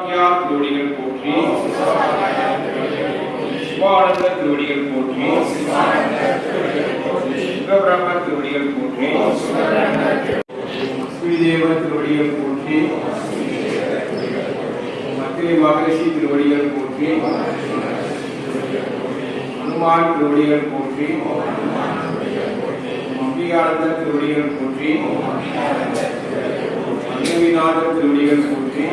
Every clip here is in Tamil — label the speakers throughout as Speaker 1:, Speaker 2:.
Speaker 1: திருவடிகள் போற்றி. சிவானந்த திருவடிகள் போற்றி. சிவபிரம்ம திருவடிகள் போற்றி. ஸ்ரீதேவ திருவடிகள் போற்றி. மத்திரை மகரிஷி திருவடிகள் போற்றி. ஹனுமான் திருவடிகள் போற்றி. அம்பிகானந்த திருவடிகள் போற்றி. அன்னவிநாதர் திருவடிகள் போற்றி.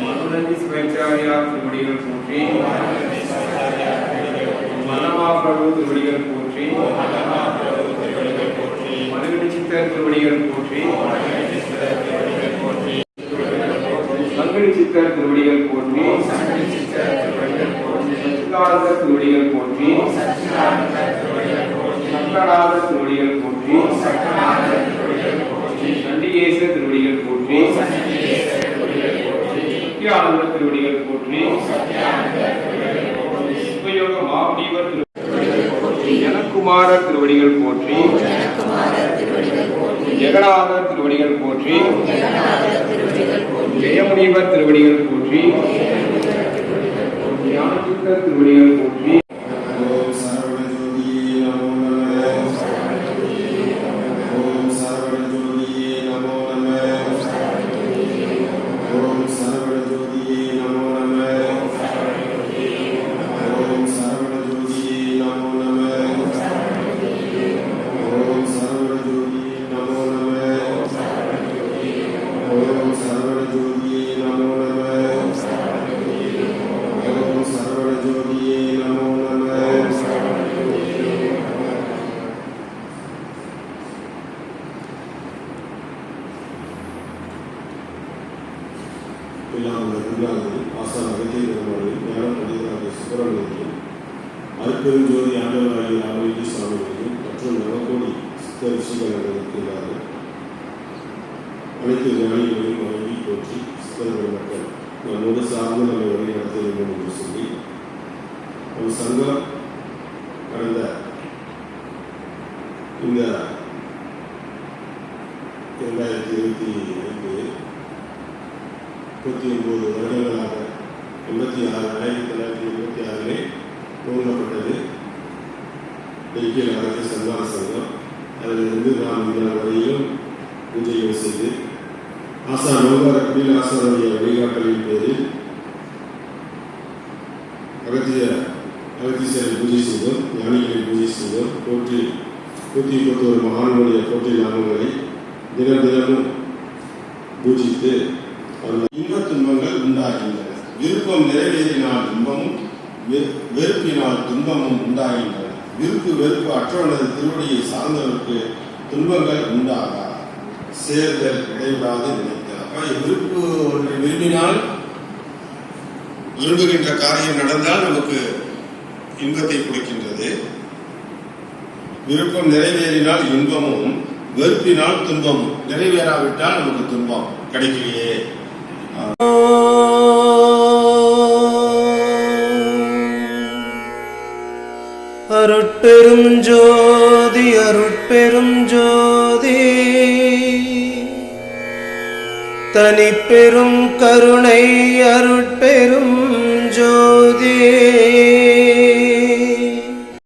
Speaker 1: மனுநந்தி சிவாச்சாரியா திருவடிகள் போற்றி. மனமாபிரபு திருவடிகள் போற்றி. மதுவினி சித்தர் திருவடிகள் போற்றி. சங்கரி சித்தர் திருவடிகள் போற்றி. சச்சிதானந்த திருவடிகள் போற்றி. சங்கராத திருவடிகள் போற்றி. சண்டிகேச திருவடிகள் போற்றி. சத்யானந்த திருவடிகள் போற்றி. சிவயோக மாமுனிவர் ஜனகுமார திருவடிகள் போற்றி. ஜெகநாதர் திருவடிகள் போற்றி. ஜெயமுனிவர் திருவடிகள் போற்றி. ஞானசித்தர் திருவடிகள் போற்றி.
Speaker 2: அருட்பெருஞ்சோதி ஆண்டவராகிய ராமலிங்க சுவாமிகளையும் மற்றும் நவகோடி சித்த ரிஷிகள் இருக்கிறார்கள். அனைத்து ஞானிகளையும் வழங்கி போற்றி சித்தர்கள் மக்கள் நம்மோடு சார்ந்து நம்மை வழி நடத்த வேண்டும் என்று சொல்லி ஒரு சங்கம் கடந்த இந்த 2025 39 வருடங்களாக 1986 துவங்கப்பட்டது டெல்லியில் அரசு சன்மான சங்கம். அதிலிருந்து நாம் இந்த வரையிலும் பூஜைகள் செய்து ஆசான் லோகார குடில் ஆசானுடைய வழிகாட்டலின் பேரில் அகத்தீஸ்வரை பூஜை செய்தோம், ஞானிகளை பூஜை செய்தோம். 131 மகான்களுடைய போற்றி நாமங்களை தினமும் பூஜித்து இன்ப துன்பங்கள் உண்டாகின்றன. விருப்பம் நிறைவேறினால் இன்பமும் வெறுப்பினால் துன்பமும் உண்டாகின்றன. விருப்பு வெறுப்பு அற்றவனது திருவடியை சார்ந்தவருக்கு துன்பங்கள் உண்டாகா. சேர்தல் இடைவிடாது நினைத்தார். விருப்பு ஒன்றை விரும்பினால் விரும்புகின்ற காரியம் நடந்தால் நமக்கு இன்பத்தை கொடுக்கின்றது. விருப்பம் நிறைவேறினால் இன்பமும் வெறுப்பினால் துன்பமும், நிறைவேறாவிட்டால் நமக்கு துன்பம் கிடைக்கலையே.
Speaker 3: அருட்பெரும் ஜோதி அருட்பெரும் ஜோதி தனிப்பெரும் கருணை அருட்பெரும் ஜோதி